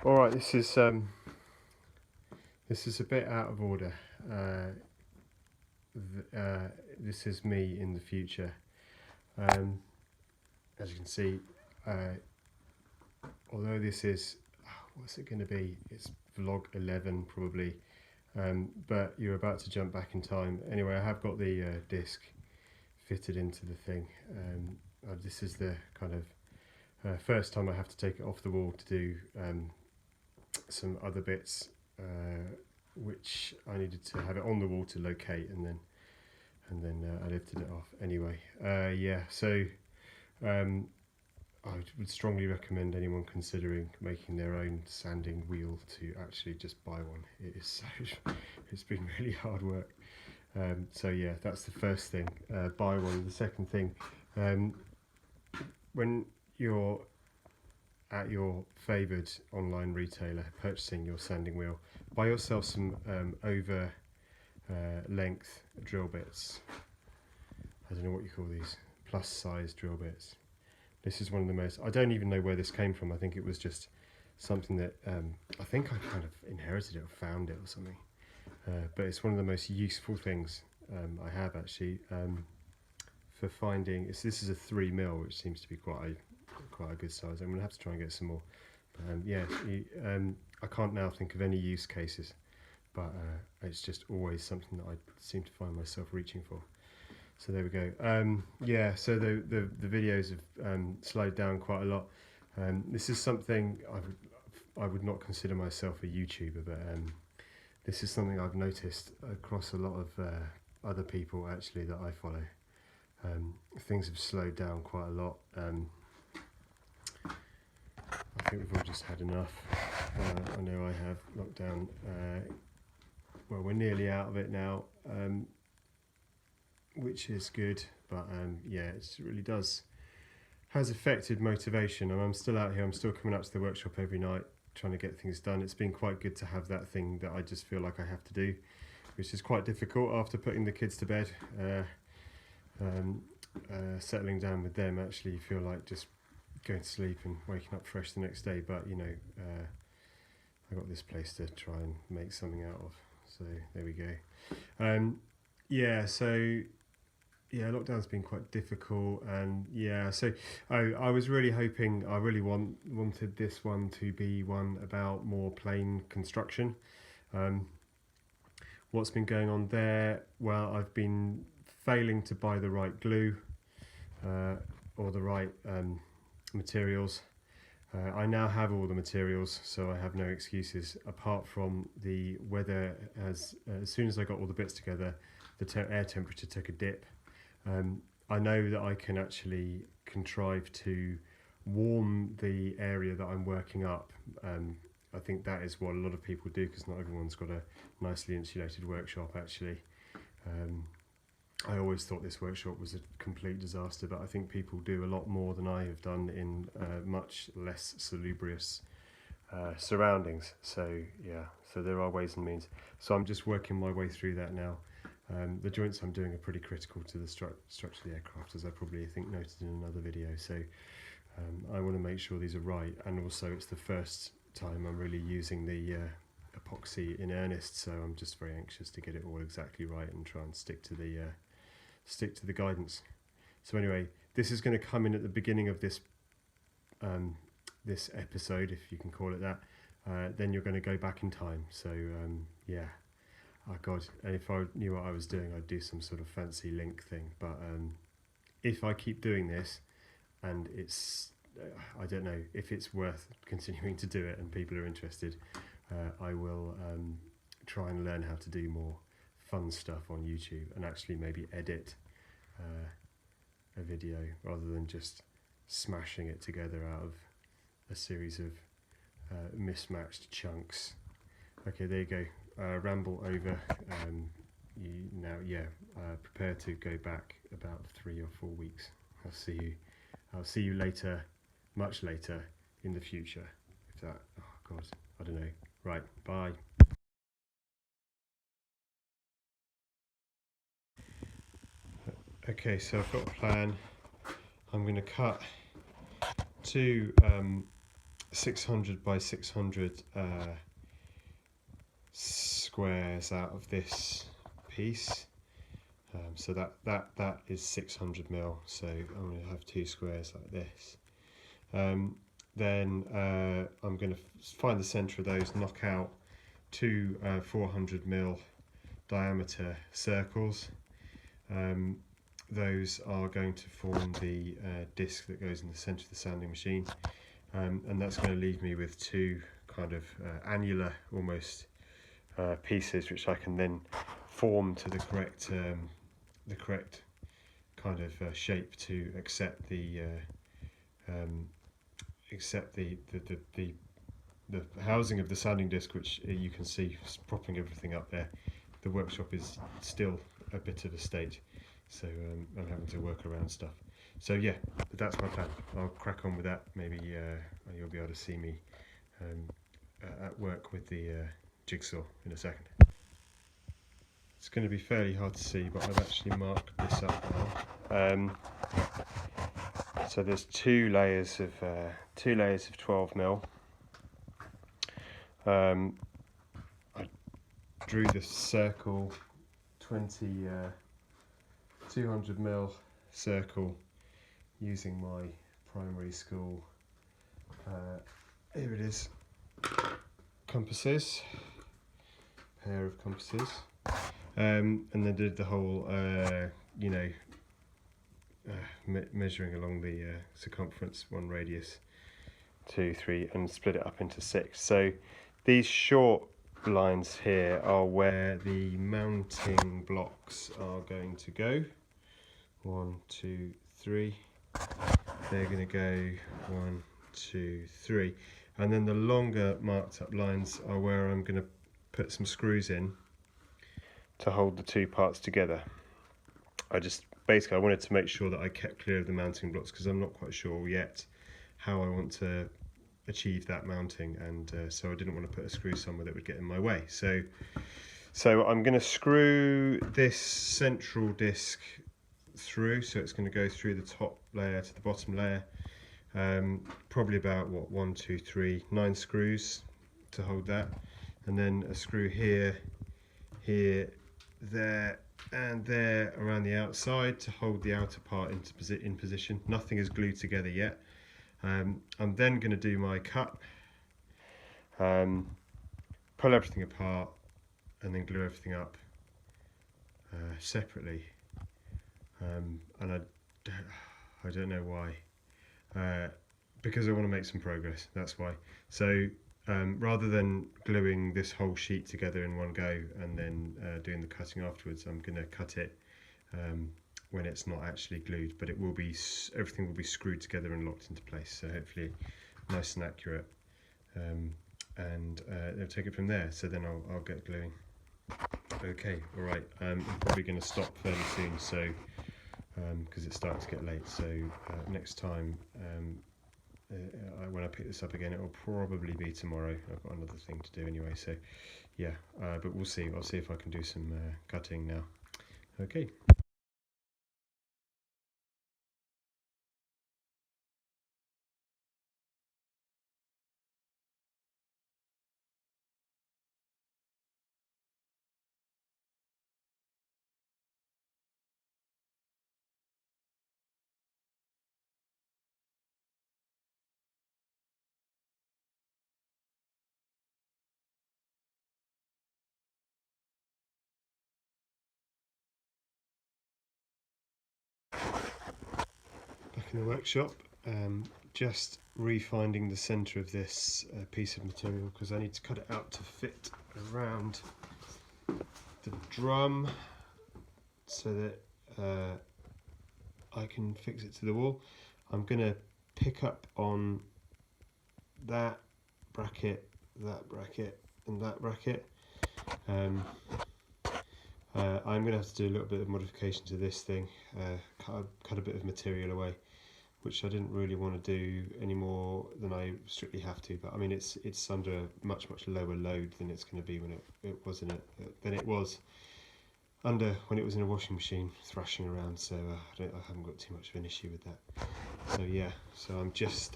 All right, this is a bit out of order. This is me in the future. As you can see, although this is, what's it going to be? It's vlog 11 probably, but you're about to jump back in time. Anyway, I have got the disc fitted into the thing. This is the kind of first time I have to take it off the wall to do some other bits, which I needed to have it on the wall to locate, and then I lifted it off anyway. So I would strongly recommend anyone considering making their own sanding wheel to actually just buy one. It is it's been really hard work. So yeah, that's the first thing. Buy one. The second thing, when you're at your favoured online retailer purchasing your sanding wheel, buy yourself some over length drill bits. I don't know what you call these, plus size drill bits. This is one of the most, I don't even know where this came from. I think it was just something that I think I kind of inherited it or found it or something. But it's one of the most useful things I have actually for finding. This is a 3mm, which seems to be quite a good size. I'm gonna have to try and get some more. I can't now think of any use cases, but it's just always something that I seem to find myself reaching for. So there we go. So the videos have slowed down quite a lot. This is something I would not consider myself a YouTuber, but this is something I've noticed across a lot of other people actually that I follow. Things have slowed down quite a lot. I think we've all just had enough. I know I have. Lockdown. Well, we're nearly out of it now, which is good. But yeah, it really has affected motivation. And I'm still out here. I'm still coming up to the workshop every night, trying to get things done. It's been quite good to have that thing that I just feel like I have to do, which is quite difficult after putting the kids to bed. Settling down with them, actually, you feel like just going to sleep and waking up fresh the next day. But you know, I got this place to try and make something out of. So there we go. Lockdown's been quite difficult, and I was really hoping, I really wanted this one to be one about more plain construction. What's been going on there? Well, I've been failing to buy the right glue or the right materials. I now have all the materials, so I have no excuses apart from the weather. As soon as I got all the bits together, the air temperature took a dip. I know that I can actually contrive to warm the area that I'm working up. I think that is what a lot of people do, because not everyone's got a nicely insulated workshop actually. I always thought this workshop was a complete disaster, but I think people do a lot more than I have done in much less salubrious surroundings. So yeah, so there are ways and means. So I'm just working my way through that now. The joints I'm doing are pretty critical to the structure of the aircraft, as I probably think noted in another video. So I want to make sure these are right, and also it's the first time I'm really using the epoxy in earnest, so I'm just very anxious to get it all exactly right and try and stick to the guidance. So anyway, this is going to come in at the beginning of this this episode, if you can call it that. Then you're going to go back in time. So yeah, oh god, and if I knew what I was doing, I'd do some sort of fancy link thing. But if I keep doing this, and it's I don't know if it's worth continuing to do it and people are interested, I will try and learn how to do more fun stuff on YouTube and actually maybe edit a video rather than just smashing it together out of a series of mismatched chunks. Okay, there you go. Ramble over. Prepare to go back about 3 or 4 weeks. I'll see you later, much later in the future. If that, oh god, I don't know. Right, bye. Okay, so I've got a plan. I'm going to cut two 600 by 600 squares out of this piece. So that is 600 mil. So I'm going to have 2 squares like this. Then I'm going to find the centre of those, knock out 2 400 mil diameter circles. Those are going to form the disc that goes in the centre of the sanding machine, and that's going to leave me with 2 kind of annular almost pieces, which I can then form to the correct kind of shape to accept the housing of the sanding disc, which you can see propping everything up there. The workshop is still a bit of a state, so I'm having to work around stuff. So yeah, that's my plan. I'll crack on with that. Maybe you'll be able to see me at work with the jigsaw in a second. It's going to be fairly hard to see, but I've actually marked this up now. So there's 2 layers of 12 mil. I drew the circle 200 mil circle using my primary school here it is, compasses, pair of compasses, and then did the whole measuring along the circumference, 1 radius, 2, 3, and split it up into 6. So these short lines here are where the mounting blocks are going to go. 1, 2, 3. They're going to go 1, 2, 3, and then the longer marked up lines are where I'm going to put some screws in to hold the 2 parts together. I wanted to make sure that I kept clear of the mounting blocks, because I'm not quite sure yet how I want to achieve that mounting, and so I didn't want to put a screw somewhere that would get in my way. So I'm going to screw this central disc through, so it's going to go through the top layer to the bottom layer, probably about 1, 2, 3, 9 screws to hold that, and then a screw here, there and there around the outside to hold the outer part in position. Nothing is glued together yet. I'm then going to do my cut, pull everything apart, and then glue everything up separately. And I don't know why, because I want to make some progress, that's why. So rather than gluing this whole sheet together in one go and then doing the cutting afterwards, I'm going to cut it when it's not actually glued, but everything will be screwed together and locked into place, so hopefully nice and accurate, and they'll take it from there. So then I'll get gluing. Okay, alright, I'm probably going to stop fairly soon, so because it's starting to get late, so next time when I pick this up again, it will probably be tomorrow. I've got another thing to do anyway, so yeah, but we'll see. I'll see if I can do some cutting now. Okay. Back in the workshop, just refinding the centre of this piece of material, because I need to cut it out to fit around the drum so that I can fix it to the wall. I'm going to pick up on that bracket, and that bracket. I'm going to have to do a little bit of modification to this thing, cut a bit of material away, which I didn't really want to do any more than I strictly have to. But I mean, it's under a much lower load than it's going to be when it was in when it was in a washing machine thrashing around. So I haven't got too much of an issue with that. So yeah, so I'm just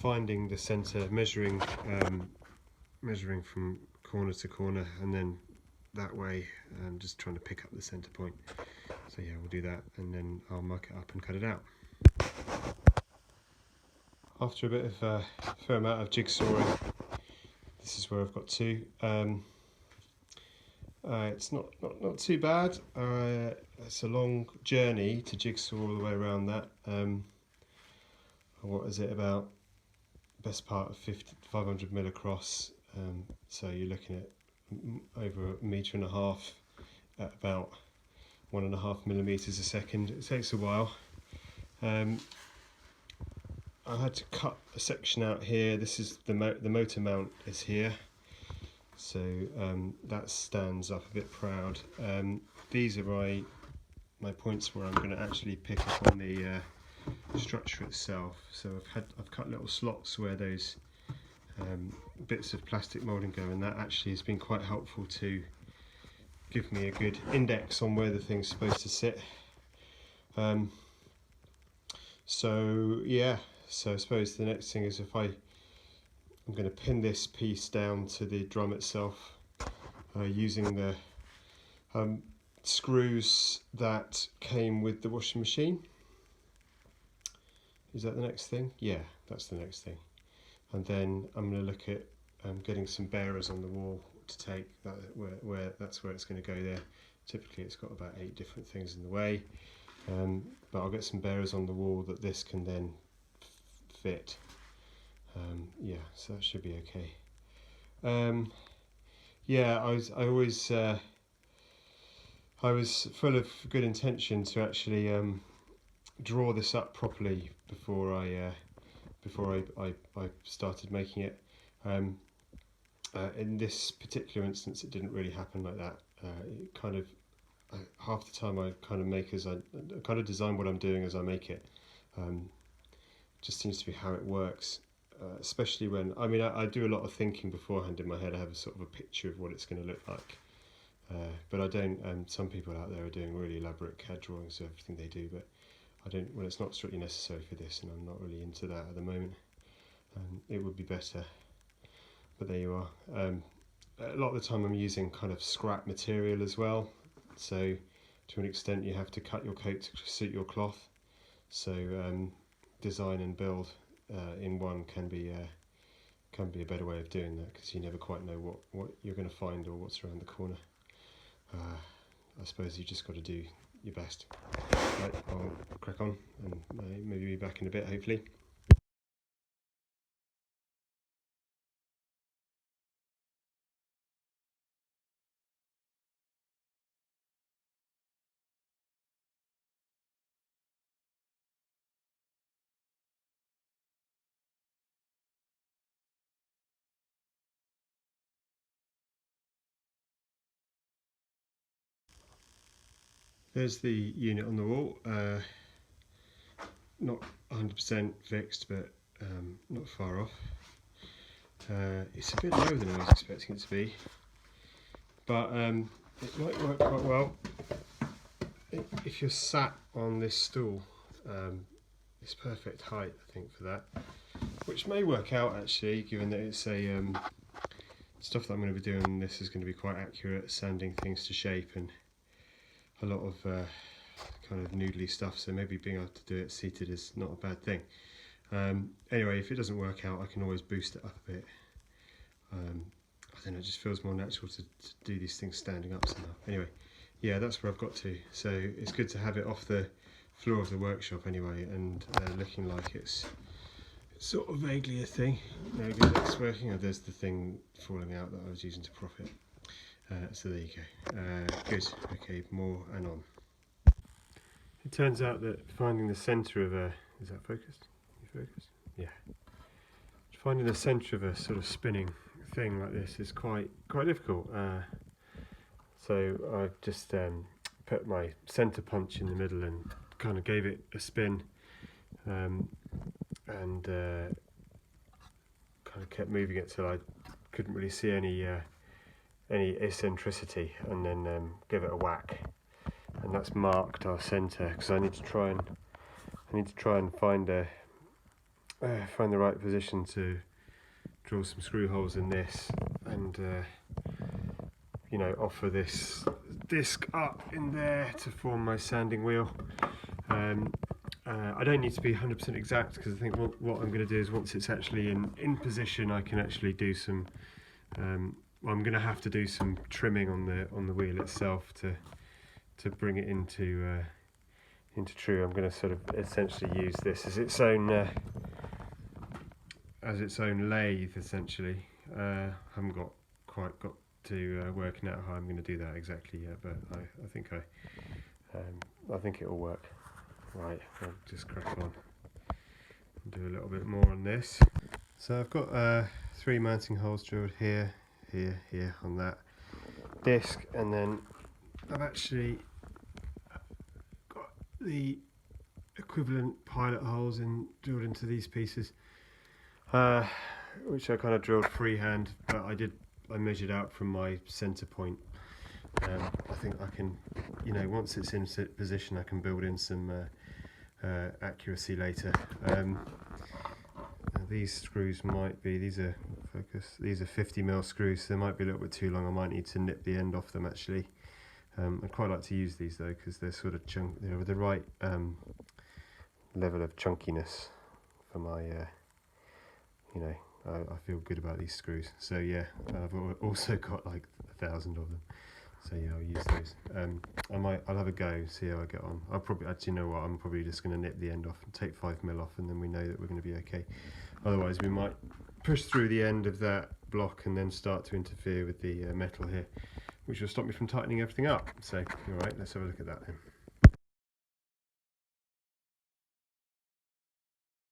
finding the centre, measuring from corner to corner, and then that way just trying to pick up the centre point. So yeah, we'll do that, and then I'll mark it up and cut it out. After a bit of fair amount of jigsawing, this is where I've got to. It's not too bad. It's a long journey to jigsaw all the way around that. What is it, about best part of 500 mil across, so you're looking at over 1.5 meters at about 1.5 millimeters a second. It takes a while. I had to cut a section out here. This is the motor mount is here, so that stands up a bit proud. These are my points where I'm going to actually pick up on the structure itself. So I've cut little slots where those bits of plastic moulding go, and that actually has been quite helpful to give me a good index on where the thing's supposed to sit. So yeah, so I suppose the next thing is I'm going to pin this piece down to the drum itself using the screws that came with the washing machine. Is that the next thing? Yeah, that's the next thing. And then I'm going to look at getting some bearers on the wall to take that that's where it's going to go there. Typically it's got about 8 different things in the way, but I'll get some bearers on the wall that this can then fit. Yeah, so that should be okay. Yeah, I was full of good intention to actually draw this up properly before I started making it. In this particular instance, it didn't really happen like that. It kind of half the time I kind of make as I kind of design what I'm doing as I make it. Just seems to be how it works. Especially when I do a lot of thinking beforehand in my head. I have a sort of a picture of what it's going to look like. But I don't. Some people out there are doing really elaborate CAD drawings of everything they do, but I don't. Well, it's not strictly necessary for this, and I'm not really into that at the moment. It would be better, but there you are. A lot of the time I'm using kind of scrap material as well, so to an extent you have to cut your coat to suit your cloth. So design and build in one can be a better way of doing that, because you never quite know what you're going to find or what's around the corner. I suppose you just got to do your best. Right, I'll crack on and maybe be back in a bit, hopefully. There's the unit on the wall, not 100% fixed, but not far off. It's a bit lower than I was expecting it to be, but it might work quite well if you're sat on this stool. It's perfect height, I think, for that, which may work out actually, given that it's a stuff that I'm going to be doing. This is going to be quite accurate, sanding things to shape and a lot of kind of noodly stuff, so maybe being able to do it seated is not a bad thing. Anyway, if it doesn't work out, I can always boost it up a bit. I don't know, it just feels more natural to do these things standing up somehow. Anyway, yeah, that's where I've got to. So it's good to have it off the floor of the workshop anyway, and looking like it's sort of vaguely a thing. There we go, that's working. Oh, there's the thing falling out that I was using to prop it. So there you go. Good. Okay, more and on. It turns out that finding the centre of a... Is that focused? You focused? Yeah. Finding the centre of a sort of spinning thing like this is quite difficult. So I've just put my centre punch in the middle and kind of gave it a spin, and kind of kept moving it till I couldn't really see any eccentricity, and then give it a whack, and that's marked our centre, because I need to try and find a find the right position to drill some screw holes in this, and you know, offer this disc up in there to form my sanding wheel. I don't need to be 100% exact, because I think what I'm going to do is, once it's actually in position, I can actually do some well, I'm going to have to do some trimming on the wheel itself to bring it into true. I'm going to sort of essentially use this as its own lathe, essentially. I haven't quite got to working out how I'm going to do that exactly yet, but I think it'll work. Right, I'll just crack on and do a little bit more on this. So I've got 3 mounting holes drilled here, here on that disc, and then I've actually got the equivalent pilot holes drilled into these pieces, which I kind of drilled freehand, but I measured out from my center point. I think I can, you know, once it's in position, I can build in some accuracy later. These screws might be, these are 50mm screws, so they might be a little bit too long. I might need to nip the end off them, actually. I'd quite like to use these though, because they're sort of they're with the right level of chunkiness for my you know, I feel good about these screws. So yeah, I've also got like 1,000 of them, so yeah, I'll use those. I'll have a go, see how I get on. I'll probably, actually, you know what, I'm probably just going to nip the end off and take 5mm off, and then we know that we're going to be okay. Otherwise we might push through the end of that block and then start to interfere with the metal here, which will stop me from tightening everything up. So alright, let's have a look at that then.